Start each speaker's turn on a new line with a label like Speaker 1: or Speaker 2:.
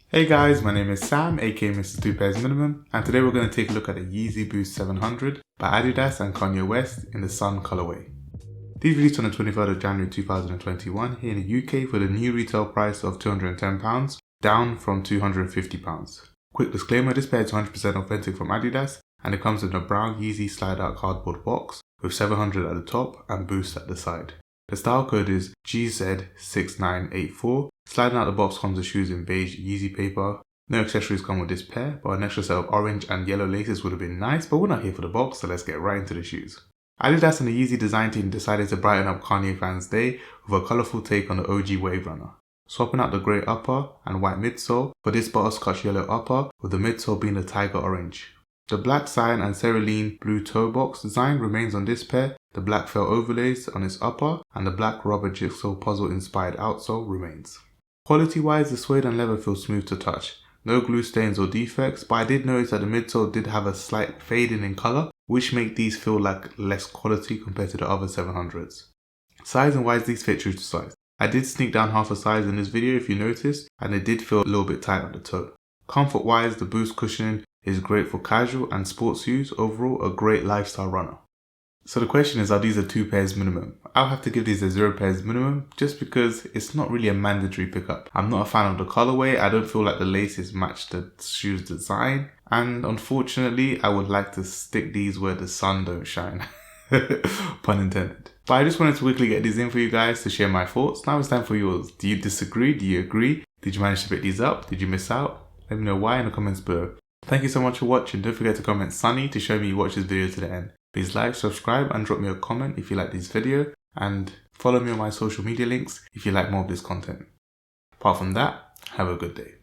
Speaker 1: Hey guys, my name is Sam, aka Mr. 2 Pairs Minimum, and today we're going to take a look at the Yeezy Boost 700 by Adidas and Kanye West in the Sun colorway. These released on the 23rd of January 2021 here in the UK for the new retail price of £210, down from £250. Quick disclaimer, this pair is 100% authentic from Adidas, and it comes in a brown Yeezy slide out cardboard box with 700 at the top and Boost at the side. The style code is GZ6984. Sliding out the box comes the shoes in beige Yeezy paper. No accessories come with this pair, but an extra set of orange and yellow laces would have been nice, but we're not here for the box, so let's get right into the shoes. Adidas and the Yeezy design team decided to brighten up Kanye fans' day with a colourful take on the OG Wave Runner, swapping out the grey upper and white midsole for this butterscotch yellow upper, with the midsole being the tiger orange. The black cyan and cerulean blue toe box design remains on this pair, the black felt overlays on its upper, and the black rubber jigsaw puzzle inspired outsole remains. Quality wise, the suede and leather feel smooth to touch. No glue stains or defects, but I did notice that the midsole did have a slight fading in colour, which make these feel like less quality compared to the other 700s. Sizing wise, these fit true to size. I did sneak down half a size in this video if you noticed, and it did feel a little bit tight on the toe. Comfort wise, the Boost cushioning is great for casual and sports use, overall a great lifestyle runner. So the question is, are these a 2 pairs minimum? I'll have to give these a 0 pairs minimum just because it's not really a mandatory pickup. I'm not a fan of the colorway, I don't feel like the laces match the shoe's design, and unfortunately I would like to stick these where the sun don't shine. Pun intended. But I just wanted to quickly get these in for you guys to share my thoughts. Now it's time for yours. Do you disagree? Do you agree? Did you manage to pick these up? Did you miss out? Let me know why in the comments below. Thank you so much for watching. Don't forget to comment Sunny to show me you watched this video to the end. Please like, subscribe and drop me a comment if you like this video, and follow me on my social media links if you like more of this content. Apart from that, have a good day.